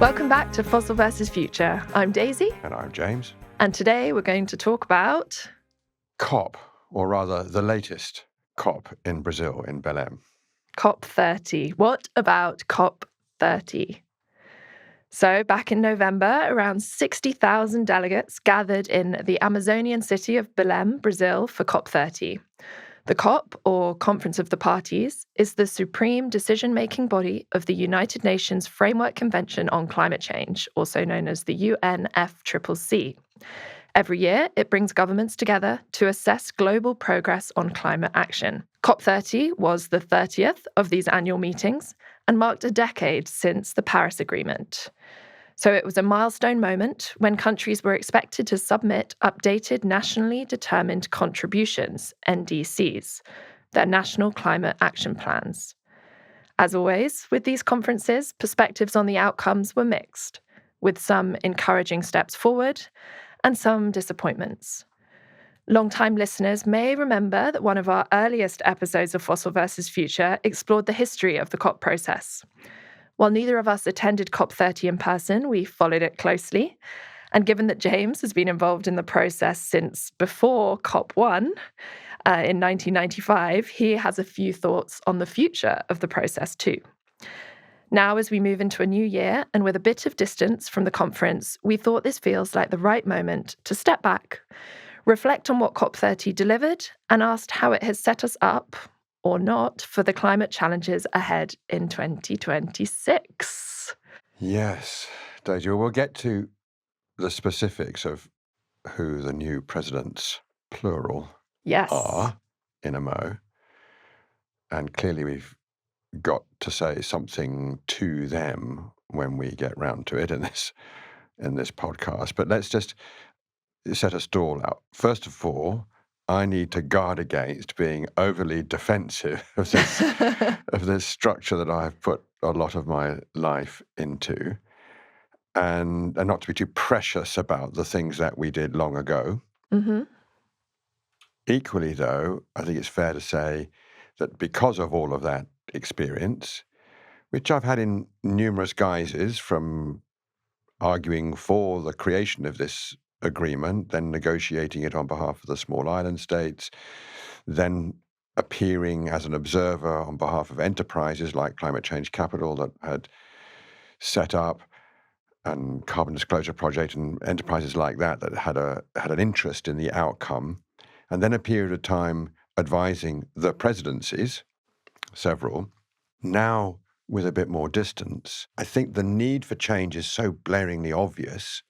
Welcome back to Fossil vs. Future. I'm Daisy. And I'm James. And today we're going to talk about COP, or rather the latest COP in Brazil, in Belém. COP30. What about COP30? So back in November, around 60,000 delegates gathered in the Amazonian city of Belém, Brazil, for COP30. The COP, or Conference of the Parties, is the supreme decision-making body of the United Nations Framework Convention on Climate Change, also known as the UNFCCC. Every year, it brings governments together to assess global progress on climate action. COP30 was the 30th of these annual meetings and marked a decade since the Paris Agreement. So it was a milestone moment when countries were expected to submit updated nationally determined contributions, NDCs, their national climate action plans. As always, with these conferences, perspectives on the outcomes were mixed, with some encouraging steps forward and some disappointments. Long-time listeners may remember that one of our earliest episodes of Fossil vs. Future explored the history of the COP process. While neither of us attended COP30 in person, we followed it closely. And given that James has been involved in the process since before COP1 in 1995, he has a few thoughts on the future of the process too. Now, as we move into a new year and with a bit of distance from the conference, we thought this feels like the right moment to step back, reflect on what COP30 delivered, and asked how it has set us up, or not, for the climate challenges ahead in 2026. Yes, Daisy, we'll get to the specifics of who the new presidents, plural, are in a mo. And clearly we've got to say something to them when we get round to it in this podcast. But let's just set a stall out. First of all, I need to guard against being overly defensive of this structure that I've put a lot of my life into, and not to be too precious about the things that we did long ago. Mm-hmm. Equally, though, I think it's fair to say that because of all of that experience, which I've had in numerous guises, from arguing for the creation of this agreement, then negotiating it on behalf of the small island states, then appearing as an observer on behalf of enterprises like Climate Change Capital that had set up, and Carbon Disclosure Project, and enterprises like that had an interest in the outcome, and then a period of time advising the presidencies, several. Now, with a bit more distance, I think the need for change is so blaringly obvious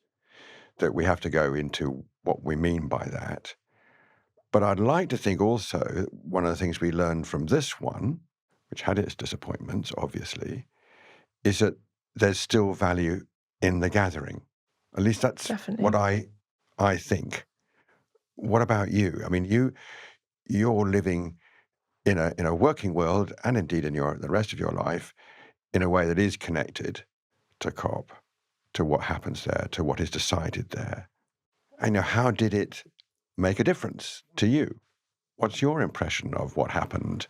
that we have to go into what we mean by that. But I'd like to think also one of the things we learned from this one, which had its disappointments, obviously, is that there's still value in the gathering. At least that's Definitely what I think. What about you? I mean, you're living in a working world, and indeed in the rest of your life, in a way that is connected to COP, to what happens there, to what is decided there. And how did it make a difference to you? What's your impression of what happened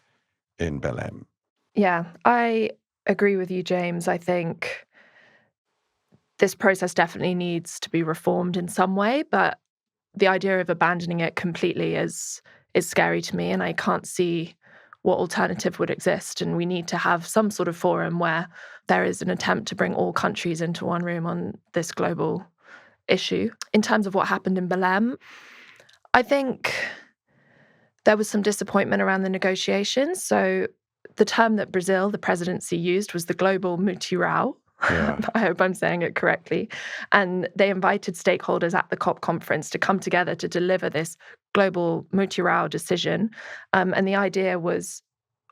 in Belém? Yeah, I agree with you, James. I think this process definitely needs to be reformed in some way, but the idea of abandoning it completely is scary to me, and I can't see what alternative would exist. And we need to have some sort of forum where there is an attempt to bring all countries into one room on this global issue. In terms of what happened in Belém, I think there was some disappointment around the negotiations. So the term that Brazil, the presidency, used was the global Mutirão. Yeah. I hope I'm saying it correctly. And they invited stakeholders at the COP conference to come together to deliver this global Mutirão decision. And the idea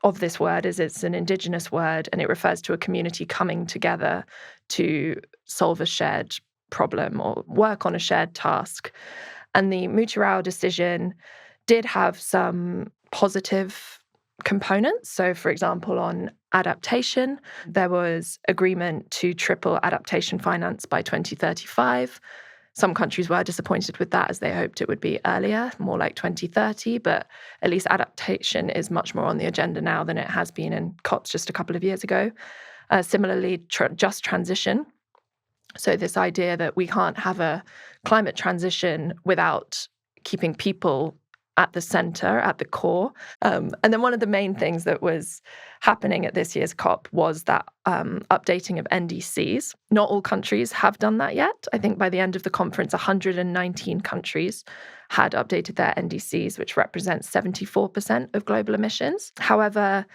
of this word is it's an indigenous word, and it refers to a community coming together to solve a shared problem or work on a shared task. And the Mutirão decision did have some positive components. So, for example, on adaptation, there was agreement to triple adaptation finance by 2035. Some countries were disappointed with that, as they hoped it would be earlier, more like 2030, but at least adaptation is much more on the agenda now than it has been in COPs just a couple of years ago. Similarly, just transition So this idea that we can't have a climate transition without keeping people at the center, at the core. And then one of the main things that was happening at this year's COP was that updating of NDCs. Not all countries have done that yet. I think by the end of the conference, 119 countries had updated their NDCs, which represents 74% of global emissions. However,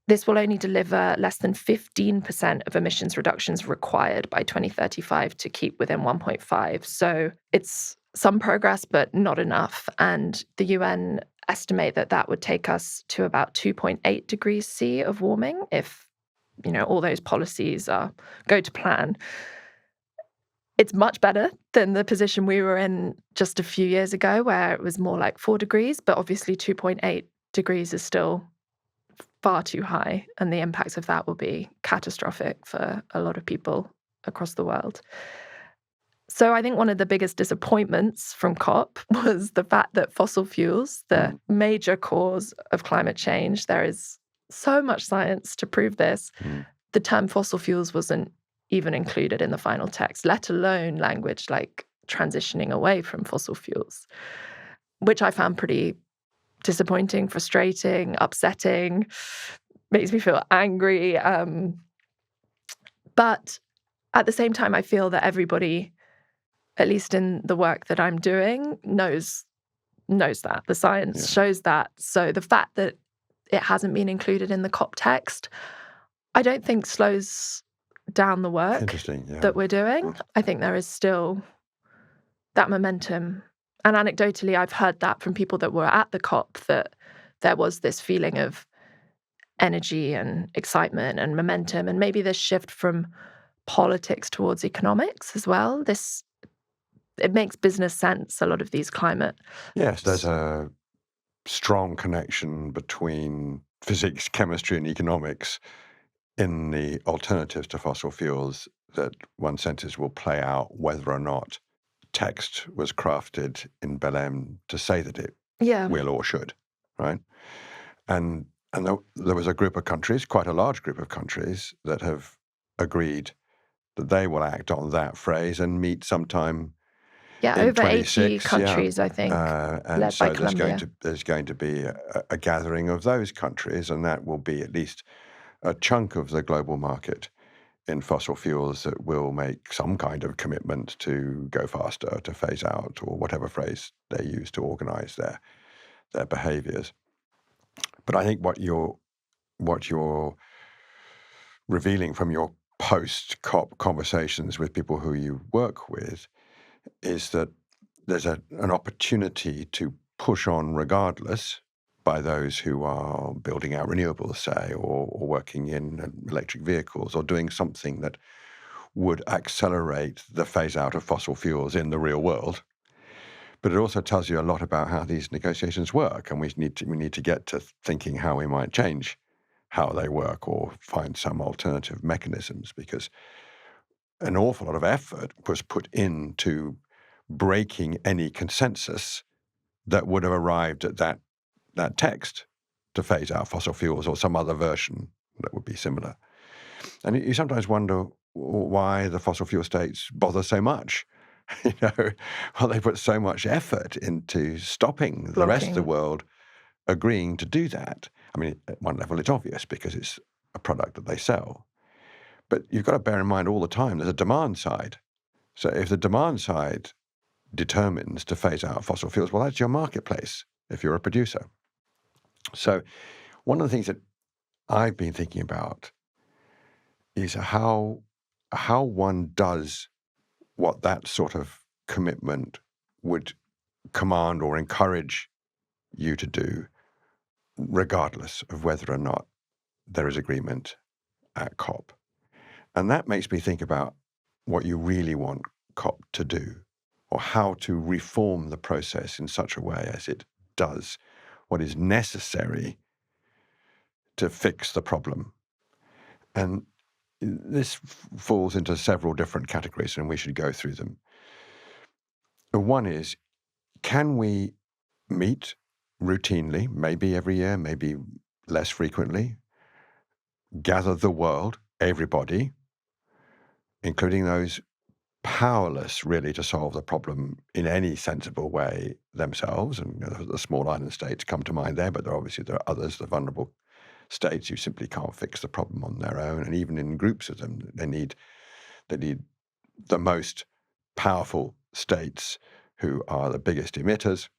this will only deliver less than 15% of emissions reductions required by 2035 to keep within 1.5. So it's some progress, but not enough. And the UN estimate that that would take us to about 2.8 degrees C of warming if, all those policies go to plan. It's much better than the position we were in just a few years ago, where it was more like 4 degrees, but obviously 2.8 degrees is still far too high, and the impacts of that will be catastrophic for a lot of people across the world. So I think one of the biggest disappointments from COP was the fact that fossil fuels, the major cause of climate change, there is so much science to prove this, the term fossil fuels wasn't even included in the final text, let alone language like transitioning away from fossil fuels, which I found pretty disappointing, frustrating, upsetting, makes me feel angry. But at the same time, I feel that everybody, at least in the work that I'm doing, knows that. The science shows that. So the fact that it hasn't been included in the COP text, I don't think slows down the work that we're doing. I think there is still that momentum. And anecdotally, I've heard that from people that were at the COP, that there was this feeling of energy and excitement and momentum, and maybe this shift from politics towards economics as well. It makes business sense, a lot of these climate. Yes, there's a strong connection between physics, chemistry, and economics in the alternatives to fossil fuels that one senses will play out whether or not text was crafted in Belém to say that it will or should, right? And there was a group of countries, quite a large group of countries, that have agreed that they will act on that phrase and meet sometime in over 80 26, countries, I think, and led so by Colombia. there's going to be a gathering of those countries, and that will be at least a chunk of the global market in fossil fuels that will make some kind of commitment to go faster, to phase out, or whatever phrase they use to organize their behaviors. But I think what you're revealing from your post-COP conversations with people who you work with is that there's an opportunity to push on regardless by those who are building out renewables, say, or working in electric vehicles, or doing something that would accelerate the phase out of fossil fuels in the real world. But it also tells you a lot about how these negotiations work, and we need to get to thinking how we might change how they work or find some alternative mechanisms, because an awful lot of effort was put into breaking any consensus that would have arrived at that text to phase out fossil fuels or some other version that would be similar. And you sometimes wonder why the fossil fuel states bother so much. Well, they put so much effort into stopping the rest of the world agreeing to do that. I mean, at one level, it's obvious because it's a product that they sell. But you've got to bear in mind all the time there's a demand side. So if the demand side determines to phase out fossil fuels, well, that's your marketplace if you're a producer. So one of the things that I've been thinking about is how one does what that sort of commitment would command or encourage you to do, regardless of whether or not there is agreement at COP. And that makes me think about what you really want COP to do, or how to reform the process in such a way as it does what is necessary to fix the problem. And this falls into several different categories, and we should go through them. One is, can we meet routinely, maybe every year, maybe less frequently, gather the world, everybody, including those powerless really to solve the problem in any sensible way themselves. And the small island states come to mind there, but there are others, the vulnerable states who simply can't fix the problem on their own. And even in groups of them, they need the most powerful states who are the biggest emitters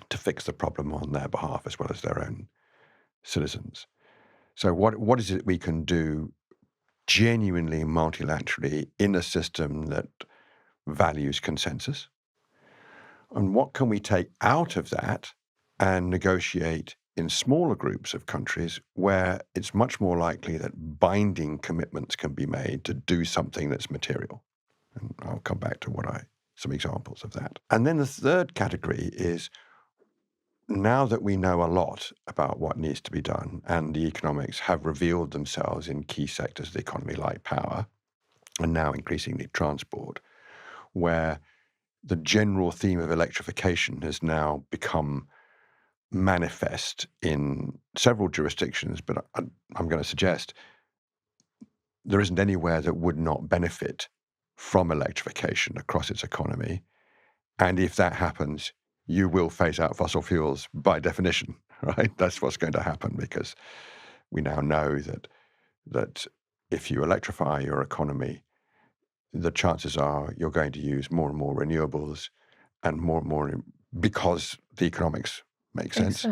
to fix the problem on their behalf as well as their own citizens. So what is it we can do genuinely multilaterally in a system that values consensus? And what can we take out of that and negotiate in smaller groups of countries where it's much more likely that binding commitments can be made to do something that's material? And I'll come back to some examples of that. And then the third category is, now that we know a lot about what needs to be done and the economics have revealed themselves in key sectors of the economy like power and now increasingly transport, where the general theme of electrification has now become manifest in several jurisdictions, but I'm going to suggest there isn't anywhere that would not benefit from electrification across its economy. And if that happens, you will phase out fossil fuels by definition, right? That's what's going to happen, because we now know that if you electrify your economy, the chances are you're going to use more and more renewables and more because the economics make sense.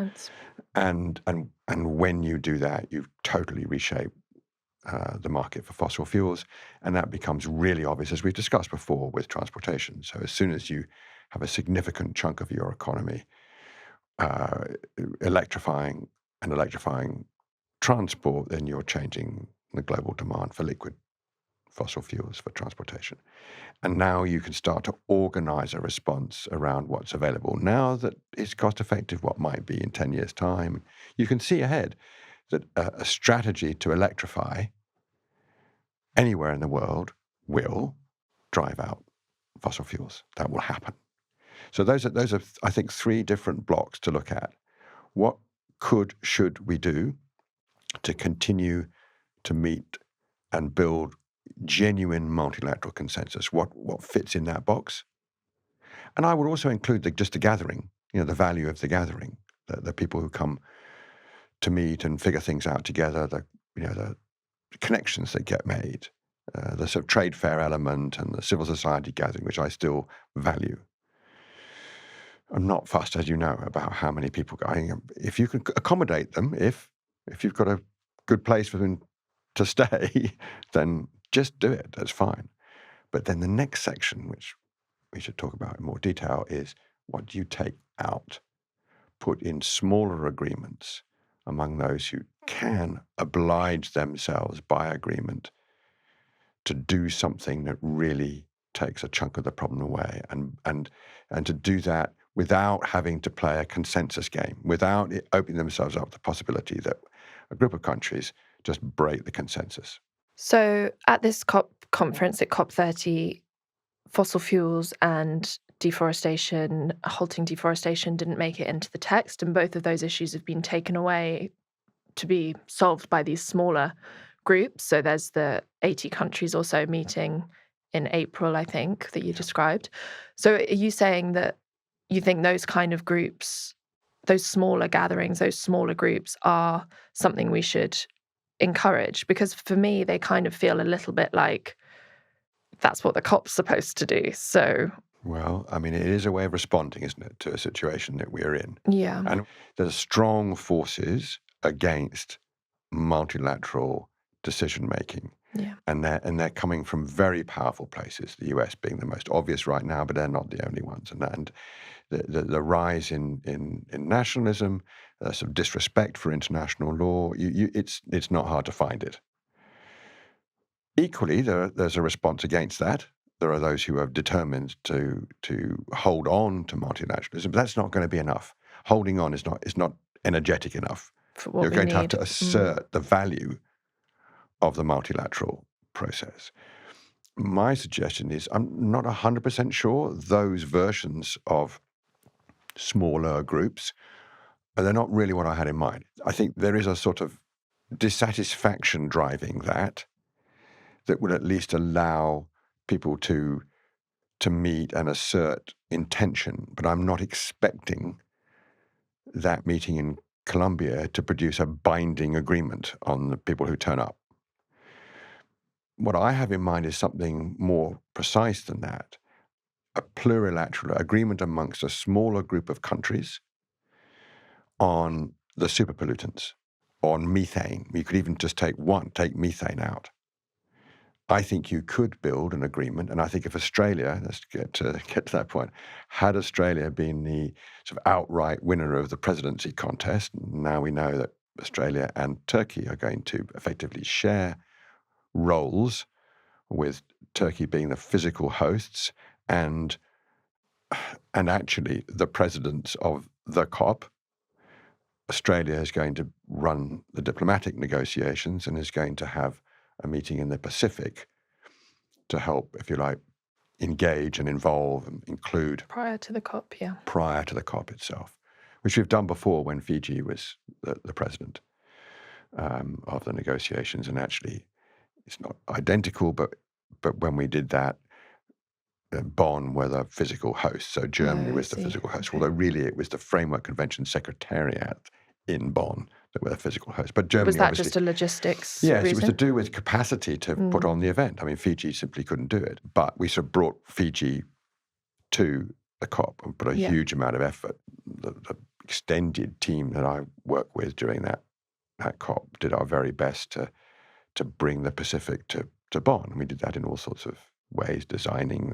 And when you do that, you totally reshape the market for fossil fuels, and that becomes really obvious, as we've discussed before, with transportation. So as soon as you have a significant chunk of your economy electrifying transport, then you're changing the global demand for liquid fossil fuels for transportation. And now you can start to organize a response around what's available now that is cost effective, what might be in 10 years' time. You can see ahead that a strategy to electrify anywhere in the world will drive out fossil fuels. That will happen. So those are, I think, three different blocks to look at. What should we do to continue to meet and build genuine multilateral consensus? What fits in that box? And I would also include just the gathering, the value of the gathering, the people who come to meet and figure things out together, the connections that get made, the sort of trade fair element and the civil society gathering, which I still value. I'm not fussed, as you know, about how many people go. If you can accommodate them, if you've got a good place for them to stay, then just do it. That's fine. But then the next section, which we should talk about in more detail, is what do you take out? Put in smaller agreements among those who can oblige themselves by agreement to do something that really takes a chunk of the problem away, and to do that without having to play a consensus game, without it opening themselves up to the possibility that a group of countries just break the consensus. So at this COP conference at COP30, fossil fuels and deforestation, halting deforestation, didn't make it into the text, and both of those issues have been taken away to be solved by these smaller groups. So there's the 80 countries also meeting in April, I think, that you described. So are you saying that you think those kind of groups, those smaller gatherings, those smaller groups are something we should encourage? Because for me, they kind of feel a little bit like that's what the COP's supposed to do. So, well, I mean, it is a way of responding, isn't it, to a situation that we're in. Yeah. And there's strong forces against multilateral decision making. Yeah. And they're coming from very powerful places, the US being the most obvious right now, but they're not the only ones. And the rise in nationalism, sort of disrespect for international law, it's not hard to find it. Equally, there's a response against that. There are those who are determined to hold on to multilateralism, but that's not going to be enough. Holding on is not energetic enough. For what You're we going to have need. to assert the value of the multilateral process. My suggestion is, I'm not 100% sure those versions of smaller groups, they're not really what I had in mind. I think there is a sort of dissatisfaction driving that would at least allow people to meet and assert intention, but I'm not expecting that meeting in Colombia to produce a binding agreement on the people who turn up. What I have in mind is something more precise than that, a plurilateral agreement amongst a smaller group of countries on the superpollutants, on methane. You could even just take methane out. I think you could build an agreement, and I think if Australia, let's get to that point, had Australia been the sort of outright winner of the presidency contest, now we know that Australia and Turkey are going to effectively share roles, with Turkey being the physical hosts and actually the presidents of the COP. Australia is going to run the diplomatic negotiations and is going to have a meeting in the Pacific to help, if you like, engage and involve and include. Prior to the COP, yeah. Prior to the COP itself, which we've done before when Fiji was the president of the negotiations. And actually, it's not identical, but when we did that, Bonn were the physical host. So Germany was the physical host, Okay. although really it was the Framework Convention Secretariat in Bonn that were the physical host. But Germany Was that obviously, just a logistics yes, reason? it was to do with capacity to put on the event. I mean, Fiji simply couldn't do it. But we sort of brought Fiji to the COP and put a huge amount of effort. The extended team that I worked with during that COP did our very best to bring the Pacific to Bonn. And we did that in all sorts of ways, designing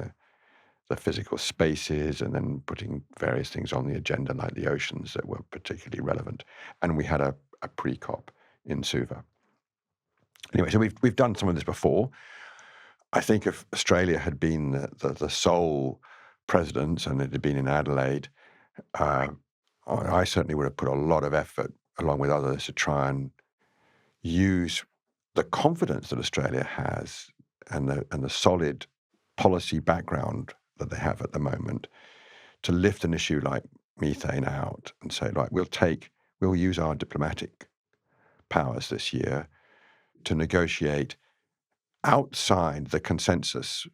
the physical spaces and then putting various things on the agenda like the oceans that were particularly relevant. And we had a pre-COP in Suva. Anyway, so we've done some of this before. I think if Australia had been the sole president and it had been in Adelaide, I certainly would have put a lot of effort along with others to try and use the confidence that Australia has and the solid policy background that they have at the moment to lift an issue like methane out and say, like, we'll use our diplomatic powers this year to negotiate outside the consensus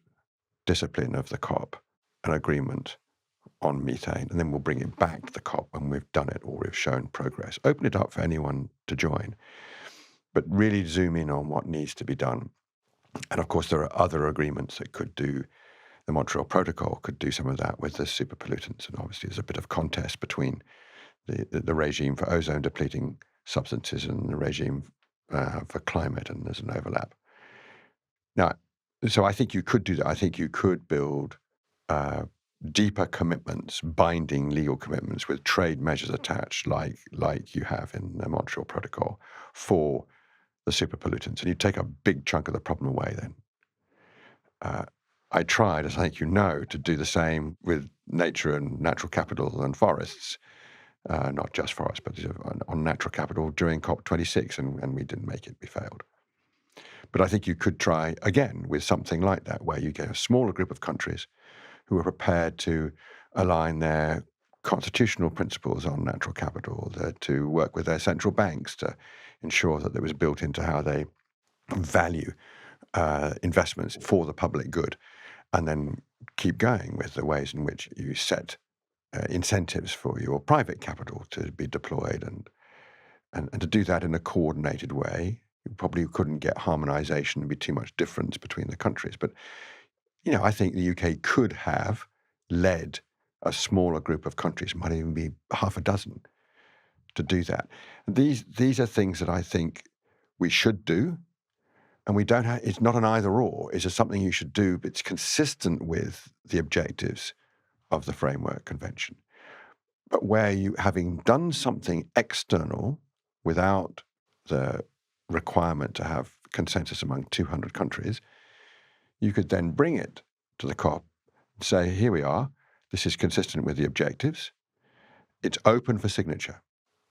discipline of the COP an agreement on methane, and then we'll bring it back to the COP when we've done it or we've shown progress. Open it up for anyone to join, but really zoom in on what needs to be done. And of course, there are other agreements that could do. The Montreal Protocol could do some of that with the superpollutants, and obviously there's a bit of contest between the regime for ozone-depleting substances and the regime for climate, and there's an overlap. Now, so I think you could do that. I think you could build deeper commitments, binding legal commitments with trade measures attached, like you have in the Montreal Protocol for the superpollutants, and you take a big chunk of the problem away then. I tried, as I think you know, to do the same with nature and natural capital and forests, not just forests, but on natural capital during COP26, and we didn't make it, we failed. But I think you could try again with something like that, where you get a smaller group of countries who are prepared to align their constitutional principles on natural capital, to work with their central banks to ensure that there was built into how they value investments for the public good, and then keep going with the ways in which you set incentives for your private capital to be deployed and to do that in a coordinated way. You probably couldn't get harmonization and be too much difference between the countries. But, I think the UK could have led a smaller group of countries, might even be half a dozen, to do that. These are things that I think we should do. And we don't have, it's not an either or, it's just something you should do, but it's consistent with the objectives of the Framework Convention. But where you, having done something external without the requirement to have consensus among 200 countries, you could then bring it to the COP and say, here we are, this is consistent with the objectives. It's open for signature.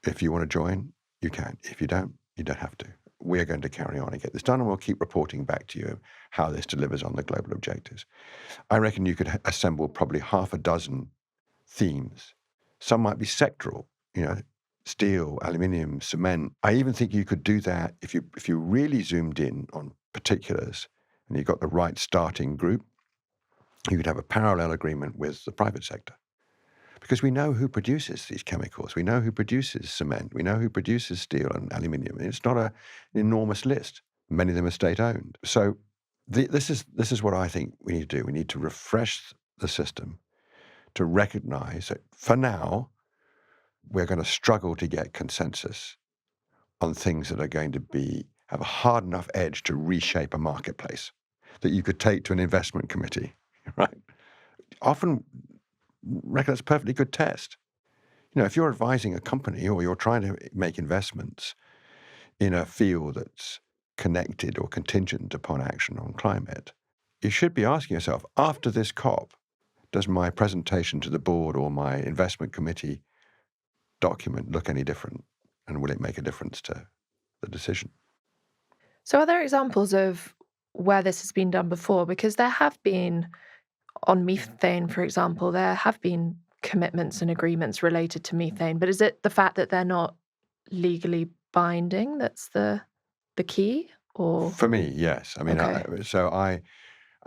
If you want to join, you can. If you don't have to. We're going to carry on and get this done, and we'll keep reporting back to you how this delivers on the global objectives. I reckon you could assemble probably half a dozen themes. Some might be sectoral, steel, aluminium, cement. I even think you could do that if you really zoomed in on particulars and you got the right starting group. You could have a parallel agreement with the private sector. Because we know who produces these chemicals. We know who produces cement. We know who produces steel and aluminium. It's not an enormous list. Many of them are state-owned. So this is what I think we need to do. We need to refresh the system to recognize that for now, we're going to struggle to get consensus on things that are going to have a hard enough edge to reshape a marketplace that you could take to an investment committee, right? Often reckon that's a perfectly good test. If you're advising a company or you're trying to make investments in a field that's connected or contingent upon action on climate, you should be asking yourself, after this COP, does my presentation to the board or my investment committee document look any different? And will it make a difference to the decision? So are there examples of where this has been done before? Because there have been, on methane, for example, there have been commitments and agreements related to methane, but is it the fact that they're not legally binding that's the key? Or For me, yes. I mean, okay.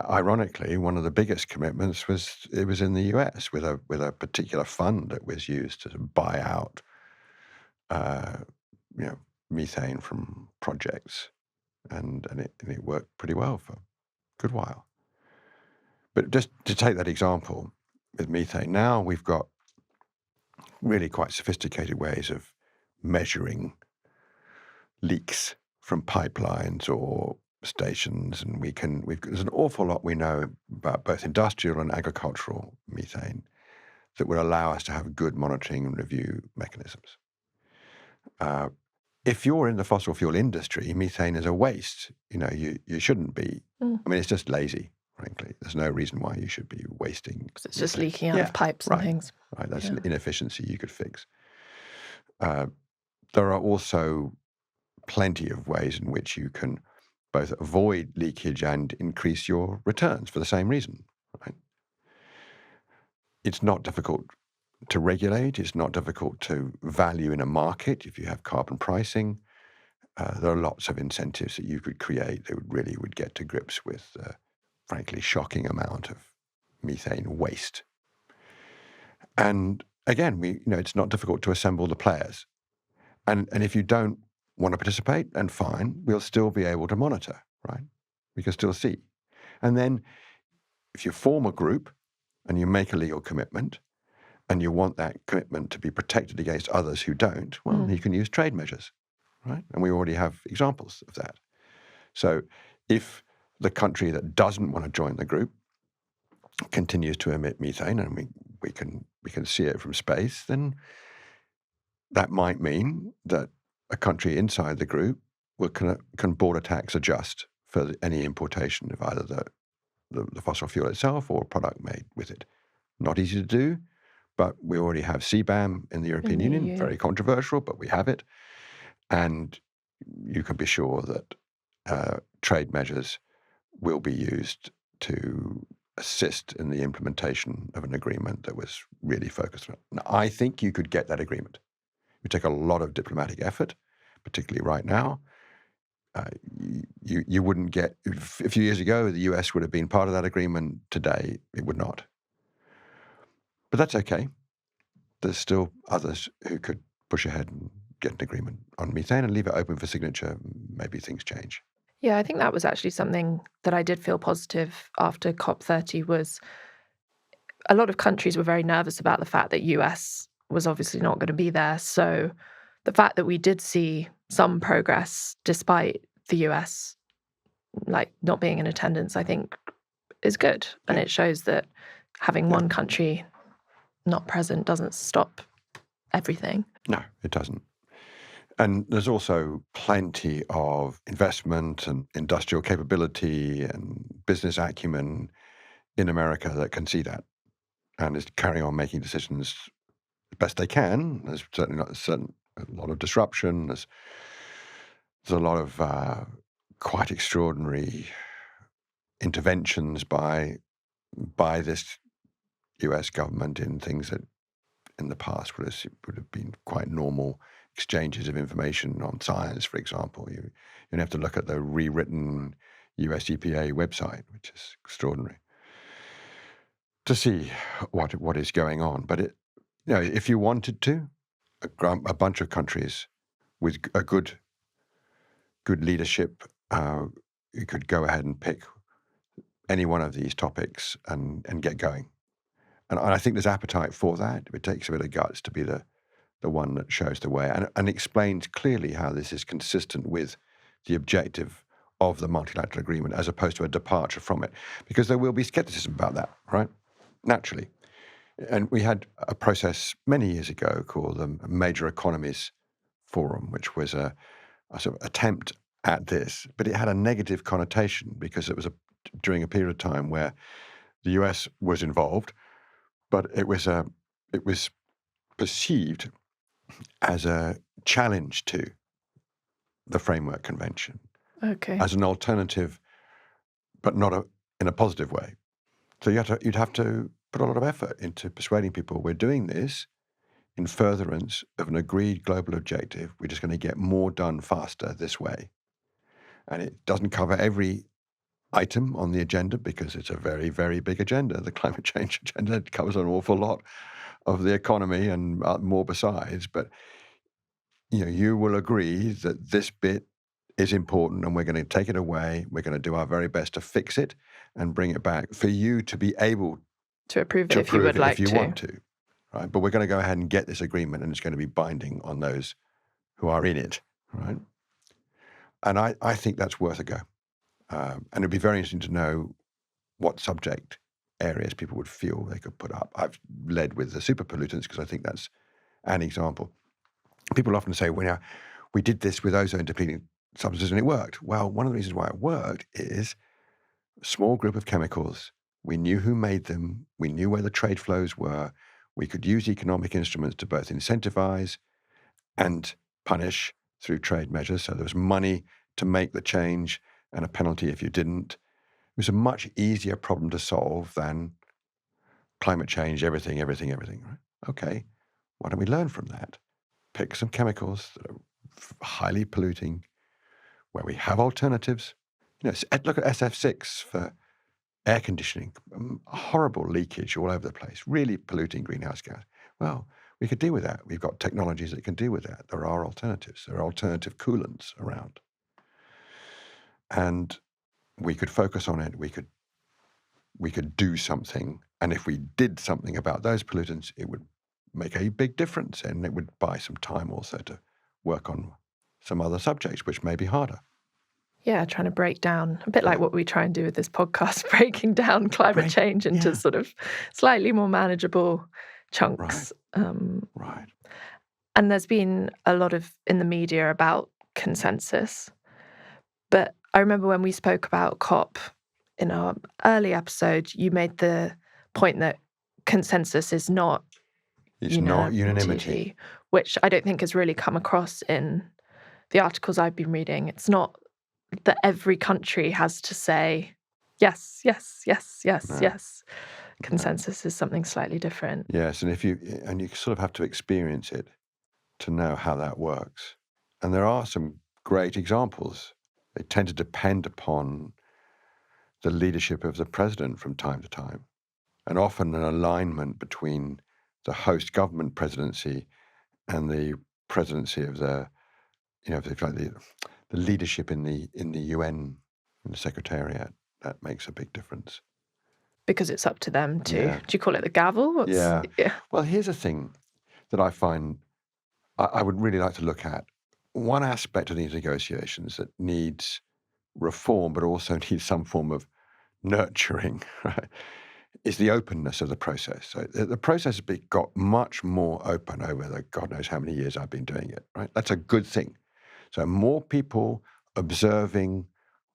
ironically, one of the biggest commitments was in the US with a particular fund that was used to buy out, uh, methane from projects, and it worked pretty well for a good while. But just to take that example with methane, now we've got really quite sophisticated ways of measuring leaks from pipelines or stations, and there's an awful lot we know about both industrial and agricultural methane that would allow us to have good monitoring and review mechanisms. If you're in the fossil fuel industry, methane is a waste. You shouldn't be. Mm. I mean, it's just lazy, frankly. There's no reason why you should be wasting. 'Cause it's just leaking out of pipes and things. Right, that's Yeah. an inefficiency you could fix. There are also plenty of ways in which you can both avoid leakage and increase your returns for the same reason, right? It's not difficult to regulate. It's not difficult to value in a market if you have carbon pricing. There are lots of incentives that you could create that would get to grips with, frankly, shocking amount of methane waste. And again, it's not difficult to assemble the players. And if you don't want to participate, then fine, we'll still be able to monitor, right? We can still see. And then if you form a group and you make a legal commitment and you want that commitment to be protected against others who don't, well, you can use trade measures, right? And we already have examples of that. So if the country that doesn't want to join the group continues to emit methane, and we can see it from space, then that might mean that a country inside the group can border tax adjust for any importation of either the fossil fuel itself or a product made with it. Not easy to do, but we already have CBAM in the European Union. Very controversial, but we have it. And you can be sure that trade measures will be used to assist in the implementation of an agreement that was really focused on it. Now, I think you could get that agreement. It would take a lot of diplomatic effort, particularly right now. You wouldn't get, a few years ago, the US would have been part of that agreement. Today, it would not. But that's okay. There's still others who could push ahead and get an agreement on methane and leave it open for signature. Maybe things change. Yeah, I think that was actually something that I did feel positive after COP30 was a lot of countries were very nervous about the fact that US was obviously not going to be there. So the fact that we did see some progress despite the US not being in attendance, I think is good. And it shows that having one country not present doesn't stop everything. No, it doesn't. And there's also plenty of investment and industrial capability and business acumen in America that can see that and is carrying on making decisions as best they can. There's certainly a lot of disruption. There's a lot of quite extraordinary interventions by this US government in things that in the past would have been quite normal exchanges of information on science, for example. You have to look at the rewritten US EPA website, which is extraordinary. to see what is going on. But if you wanted to, a bunch of countries with a good leadership, you could go ahead and pick any one of these topics and get going. And I think there's appetite for that. It takes a bit of guts to be the one that shows the way and explains clearly how this is consistent with the objective of the multilateral agreement as opposed to a departure from it. Because there will be skepticism about that, right? Naturally. And we had a process many years ago called the Major Economies Forum, which was a sort of attempt at this, but it had a negative connotation because it was during a period of time where the US was involved, but it was perceived as a challenge to the Framework Convention, as an alternative, but not in a positive way. So you'd have to put a lot of effort into persuading people we're doing this in furtherance of an agreed global objective. We're just going to get more done faster this way. And it doesn't cover every item on the agenda because it's a very, very big agenda. The climate change agenda covers an awful lot of the economy and more besides. But you will agree that this bit is important and we're going to take it away. We're going to do our very best to fix it and bring it back for you to be able to approve it if you would like to. If you want to, right? But we're going to go ahead and get this agreement and it's going to be binding on those who are in it, right? And I think that's worth a go. And it'd be very interesting to know what subject areas people would feel they could put up. I've led with the super pollutants because I think that's an example. People often say, well, we did this with ozone-depleting substances and it worked. Well, one of the reasons why it worked is a small group of chemicals. We knew who made them. We knew where the trade flows were. We could use economic instruments to both incentivize and punish through trade measures. So there was money to make the change and a penalty if you didn't. It was a much easier problem to solve than climate change, everything, right? Okay, why don't we learn from that? Pick some chemicals that are highly polluting, where we have alternatives. Look at SF6 for air conditioning, horrible leakage all over the place, really polluting greenhouse gas. Well, we could deal with that. We've got technologies that can deal with that. There are alternatives. There are alternative coolants around. And we could focus on it. We could do something. And if we did something about those pollutants, it would make a big difference. And it would buy some time also to work on some other subjects, which may be harder. Yeah, trying to break down, a bit like what we try and do with this podcast, breaking down climate change into sort of slightly more manageable chunks. Right. And there's been a lot in the media about consensus. But I remember when we spoke about COP in our early episode, you made the point that consensus is not unanimity, which I don't think has really come across in the articles I've been reading. It's not that every country has to say yes, yes, yes, yes, yes. Consensus is something slightly different. Yes, and you sort of have to experience it to know how that works. And there are some great examples. They tend to depend upon the leadership of the president from time to time, and often an alignment between the host government presidency and the presidency of the leadership in the UN, in the Secretariat. That makes a big difference. Because it's up to them to, do you call it the gavel? Yeah. Well, here's a thing that I find I would really like to look at. One aspect of these negotiations that needs reform, but also needs some form of nurturing, right, is the openness of the process. So the process has got much more open over the God knows how many years I've been doing it, right? That's a good thing. So more people observing,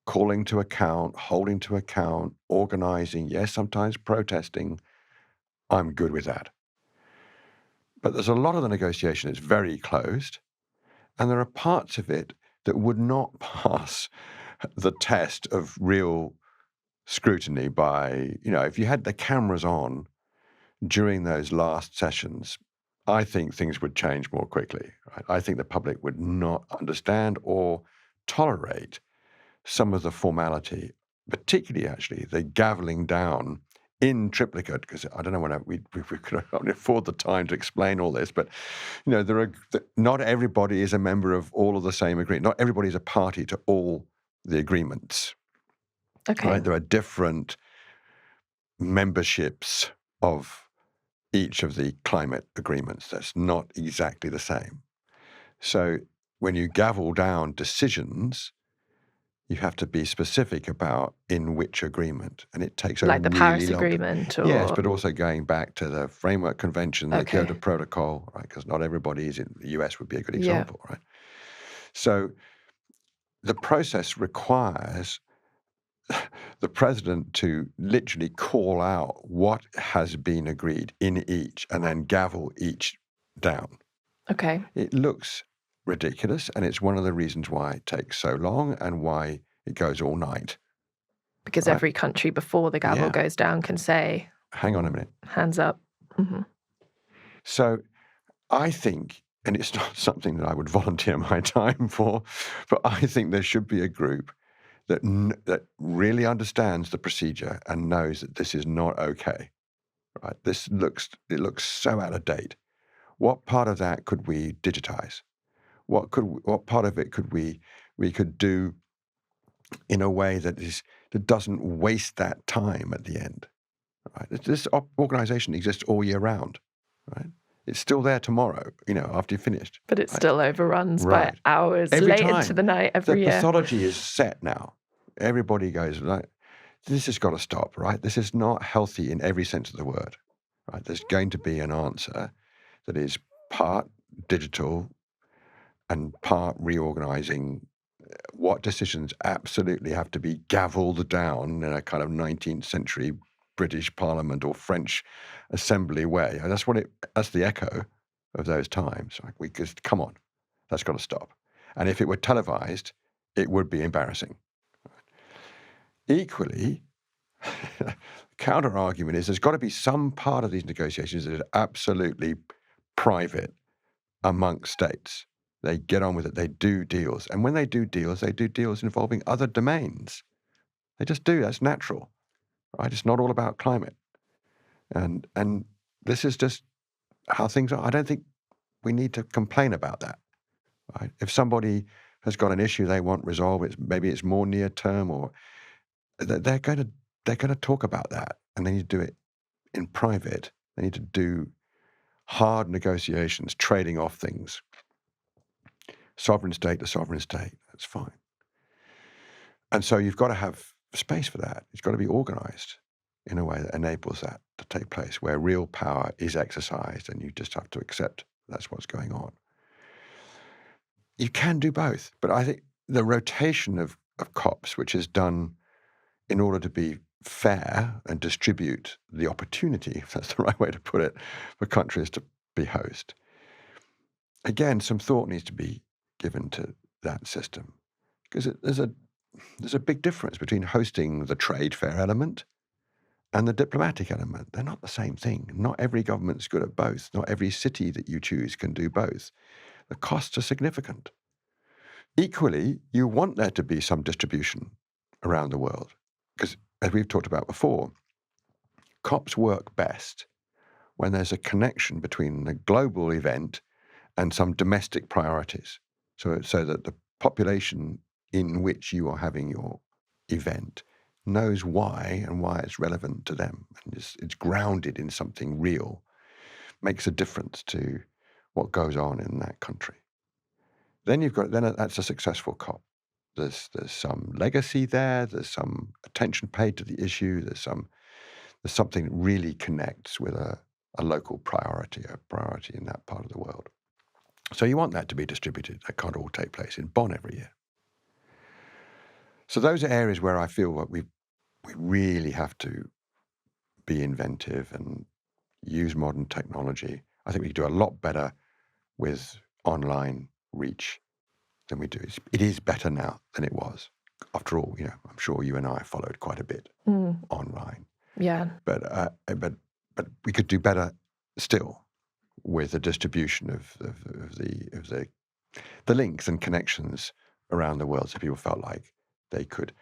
calling to account, holding to account, organizing, yes, sometimes protesting. I'm good with that. But there's a lot of the negotiation that's very closed, and there are parts of it that would not pass the test of real scrutiny by, if you had the cameras on during those last sessions, I think things would change more quickly. Right? I think the public would not understand or tolerate some of the formality, particularly actually the gaveling down in triplicate, because I don't know when we could afford the time to explain all this, but not everybody is a member of all of the same agreement. Not everybody is a party to all the agreements. Okay. Right? There are different memberships of each of the climate agreements. That's not exactly the same. So when you gavel down decisions, you have to be specific about in which agreement, and it takes a Like the really Paris long Agreement, or yes, but also going back to the Framework Convention, the Okay. Kyoto Protocol, right? Because not everybody is in the US would be a good Yeah. example, right? So the process requires the president to literally call out what has been agreed in each and then gavel each down. Okay. It looks ridiculous, and it's one of the reasons why it takes so long and why it goes all night. Because Right. every country before the gavel Yeah. goes down can say, Hang on a minute. hands up. Hmm. So I think, and it's not something that I would volunteer my time for, but I think there should be a group that really understands the procedure and knows that this is not okay. Right? It looks so out of date. What part of that could we digitize? What part of it could we could do in a way that doesn't waste that time at the end? Right? This organization exists all year round. Right? It's still there tomorrow, after you've finished. But it right? still overruns Right. by hours Every late time. into the night The every year. pathology is set now. Everybody goes, like, this has got to stop, right? This is not healthy in every sense of the word, right? There's going to be an answer that is part digital and part reorganizing what decisions absolutely have to be gavelled down in a kind of 19th century British Parliament or French Assembly way. And that's the echo of those times. Like, we just, come on, that's got to stop. And if it were televised, it would be embarrassing. Equally, counter argument is there's got to be some part of these negotiations that is absolutely private amongst states. They get on with it. They do deals. And when they do deals involving other domains. They just do. That's natural, right? It's not all about climate. And this is just how things are. I don't think we need to complain about that, right? If somebody has got an issue they want resolved, maybe it's more near term, or they're going to talk about that, and they need to do it in private. They need to do hard negotiations, trading off things. Sovereign state to sovereign state, that's fine. And so you've got to have space for that. It's got to be organized in a way that enables that to take place, where real power is exercised, and you just have to accept that's what's going on. You can do both, but I think the rotation of COPs, which is done in order to be fair and distribute the opportunity, if that's the right way to put it, for countries to be host. Again, some thought needs to be given to that system, because there's a big difference between hosting the trade fair element and the diplomatic element. They're not the same thing. Not every government's good at both. Not every city that you choose can do both. The costs are significant. Equally, you want there to be some distribution around the world, because, as we've talked about before, COPs work best when there's a connection between the global event and some domestic priorities, so that the population in which you are having your event knows why and why it's relevant to them, and it's grounded in something real, makes a difference to what goes on in that country. Then that's a successful COP. There's some legacy there. There's some attention paid to the issue. There's something that really connects with a local priority, a priority in that part of the world. So you want that to be distributed. That can't all take place in Bonn every year. So those are areas where I feel that we really have to be inventive and use modern technology. I think we can do a lot better with online reach than we do. It is better now than it was. After all, I'm sure you and I followed quite a bit online. Yeah. But we could do better still with the distribution of the links and connections around the world, so people felt like they could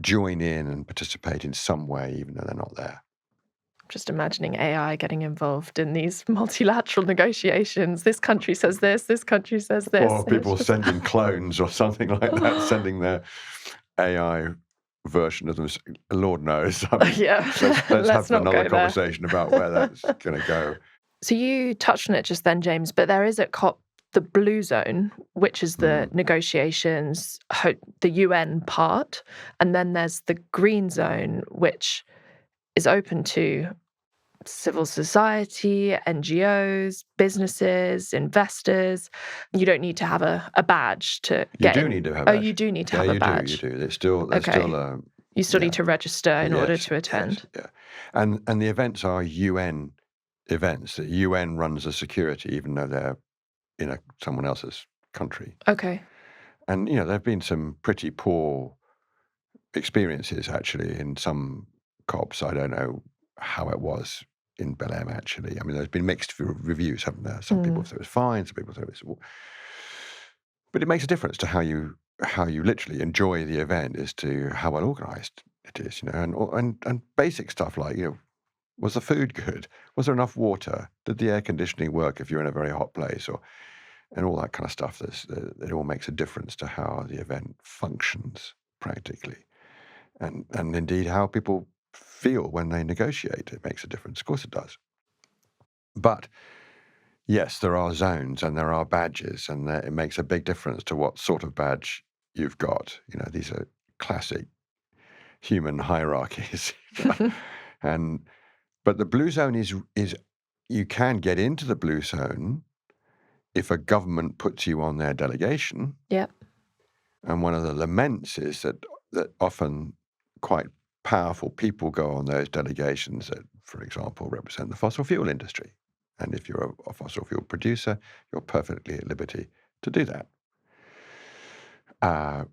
join in and participate in some way, even though they're not there. Just imagining AI getting involved in these multilateral negotiations. This country says this country says this. Or people sending clones or something like that, sending their AI version of them. Lord knows. I mean, Yeah, let's have not another go there. conversation about where that's going to go. So you touched on it just then, James, but there is at COP the blue zone, which is the negotiations, the UN part, and then there's the green zone, which is open to civil society, NGOs, businesses, investors. You don't need to have a badge to get in. You do need to have a badge. Oh, you do need to have a badge. You do. There's still you still need to register in order to attend. Yes, yeah. And the events are UN events. The UN runs the security, even though they're in someone else's country. Okay. And, there have been some pretty poor experiences, actually, in some COPs. I don't know how it was in Belém, actually. I mean, there's been mixed reviews, haven't there? Some people thought it was fine, some people thought it was... But it makes a difference to how you literally enjoy the event as to how well organised it is, and basic stuff like, was the food good? Was there enough water? Did the air conditioning work if you're in a very hot place? And all that kind of stuff. It all makes a difference to how the event functions practically. And indeed how people feel when they negotiate. It makes a difference. Of course it does. But yes, there are zones and there are badges, and it makes a big difference to what sort of badge you've got. These are classic human hierarchies. But the blue zone is you can get into the blue zone if a government puts you on their delegation. Yep. And one of the laments is that often quite powerful people go on those delegations that, for example, represent the fossil fuel industry. And if you're a fossil fuel producer, you're perfectly at liberty to do that.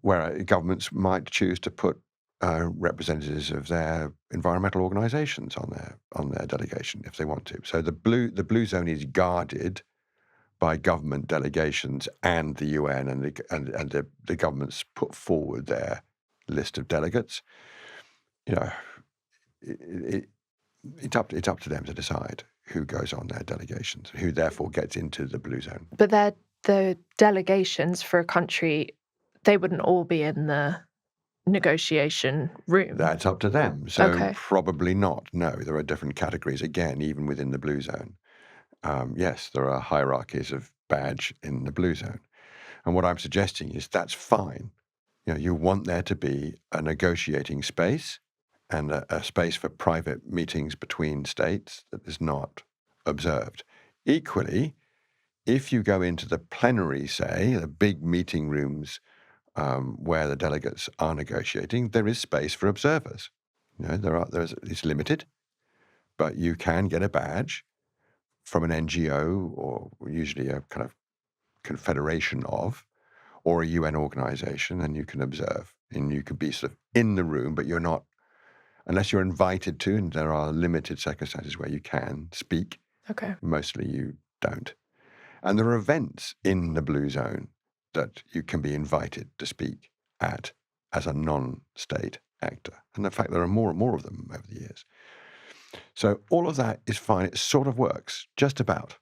Where governments might choose to put representatives of their environmental organisations on their delegation if they want to. So the blue zone is guarded by government delegations and the UN, and the governments put forward their list of delegates. It's up to them to decide who goes on their delegations, who therefore gets into the blue zone. But the delegations for a country, they wouldn't all be in the negotiation room. That's up to them. So probably not. No, there are different categories, again, even within the blue zone. Yes, there are hierarchies of badge in the blue zone. And what I'm suggesting is that's fine. You want there to be a negotiating space and a space for private meetings between states that is not observed. Equally, if you go into the plenary, say, the big meeting rooms where the delegates are negotiating, there is space for observers. It's limited, but you can get a badge from an NGO, or usually a kind of confederation of, or a UN organization, and you can observe. And you can be sort of in the room, but you're not, unless you're invited to, and there are limited circumstances where you can speak. Okay. Mostly you don't. And there are events in the blue zone that you can be invited to speak at as a non-state actor. And in fact, there are more and more of them over the years. So all of that is fine. It sort of works, just about.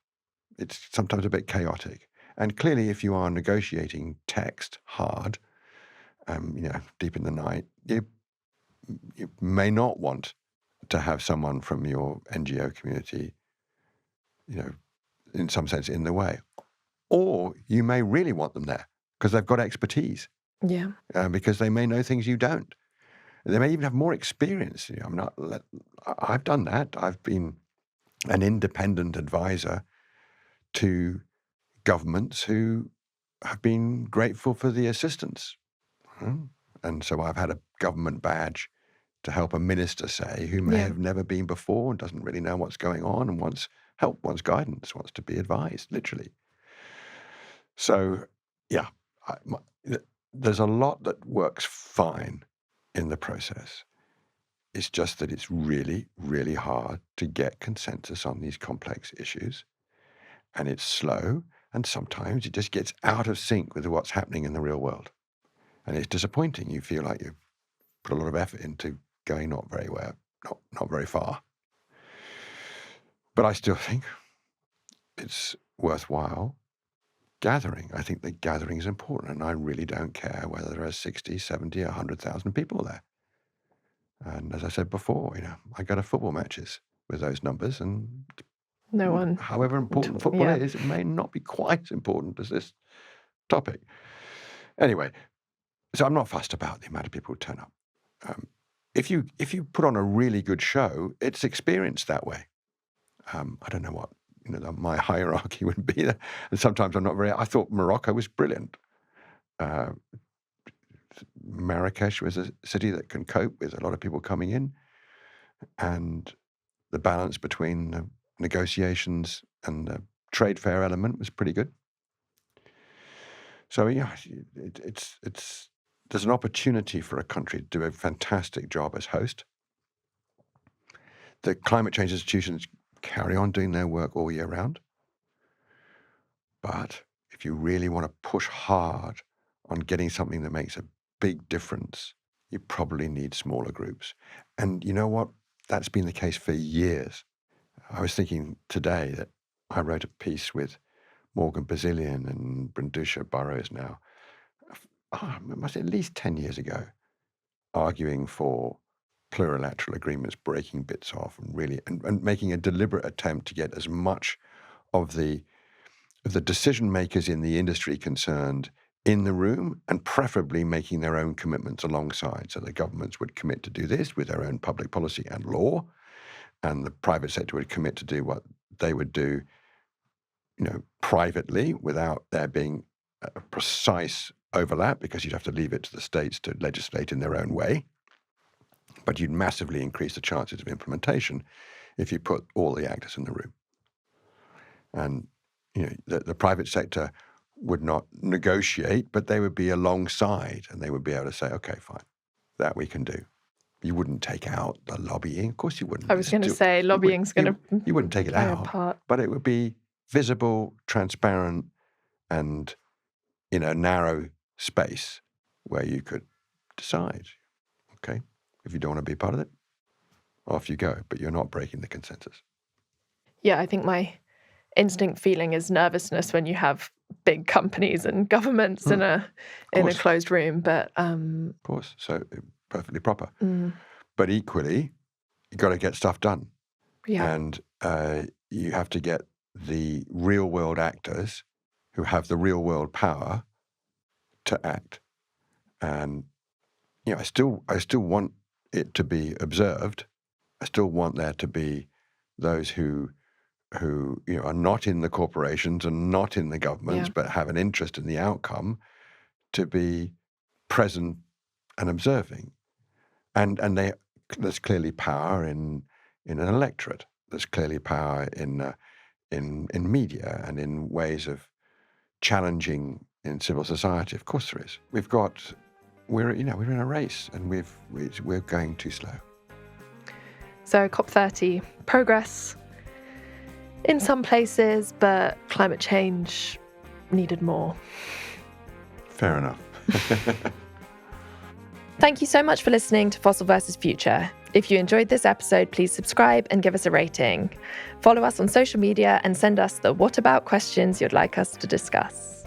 It's sometimes a bit chaotic. And clearly, if you are negotiating text hard, deep in the night, you may not want to have someone from your NGO community, in some sense, in the way. Or you may really want them there because they've got expertise. Yeah. Because they may know things you don't. They may even have more experience. I've done that. I've been an independent advisor to governments who have been grateful for the assistance. And so I've had a government badge to help a minister, say, who may have never been before and doesn't really know what's going on and wants help, wants guidance, wants to be advised, literally. So, there's a lot that works fine in the process. It's just that it's really, really hard to get consensus on these complex issues. And it's slow, and sometimes it just gets out of sync with what's happening in the real world. And it's disappointing. You feel like you've put a lot of effort into going not very far. But I still think it's worthwhile gathering. I think the gathering is important, and I really don't care whether there are 60, 70, 100,000 people there. And as I said before, I go to football matches with those numbers, and No one. however important football is, it may not be quite as important as this topic. Anyway, so I'm not fussed about the amount of people who turn up. If you put on a really good show, it's experienced that way. I don't know what my hierarchy would be there. And sometimes I thought Morocco was brilliant. Marrakesh was a city that can cope with a lot of people coming in, and the balance between the negotiations and the trade fair element was pretty good. So there's an opportunity for a country to do a fantastic job as host. The climate change institutions carry on doing their work all year round. But if you really want to push hard on getting something that makes a big difference, you probably need smaller groups. And you know what? That's been the case for years. I was thinking today that I wrote a piece with Morgan Bazilian and Brindusha Burrows now, it must be at least 10 years ago, arguing for plurilateral agreements, breaking bits off, and making a deliberate attempt to get as much of the decision makers in the industry concerned in the room, and preferably making their own commitments alongside. So the governments would commit to do this with their own public policy and law, and the private sector would commit to do what they would do, privately, without there being a precise overlap, because you'd have to leave it to the states to legislate in their own way. But you'd massively increase the chances of implementation if you put all the actors in the room. And the private sector would not negotiate, but they would be alongside, and they would be able to say, okay, fine, that we can do. You wouldn't take out the lobbying. Of course you wouldn't. I was going to say lobbying's going to... You wouldn't take it out, but it would be visible, transparent, and in a narrow space where you could decide, okay, if you don't want to be part of it, off you go, but you're not breaking the consensus. Yeah, I think my instinct feeling is nervousness when you have big companies and governments in a closed room, but of course, so perfectly proper. But equally, you got to get stuff done, and you have to get the real world actors who have the real world power to act. And I still want it to be observed. I still want there to be those who are not in the corporations and not in the governments, but have an interest in the outcome, to be present and observing. And there's clearly power in an electorate. There's clearly power in media and in ways of challenging in civil society. Of course there is. We're in a race, and we're going too slow. So COP30, progress in some places, but climate change needed more. Fair enough. Thank you so much for listening to Fossil vs. Future. If you enjoyed this episode, please subscribe and give us a rating. Follow us on social media and send us the what about questions you'd like us to discuss.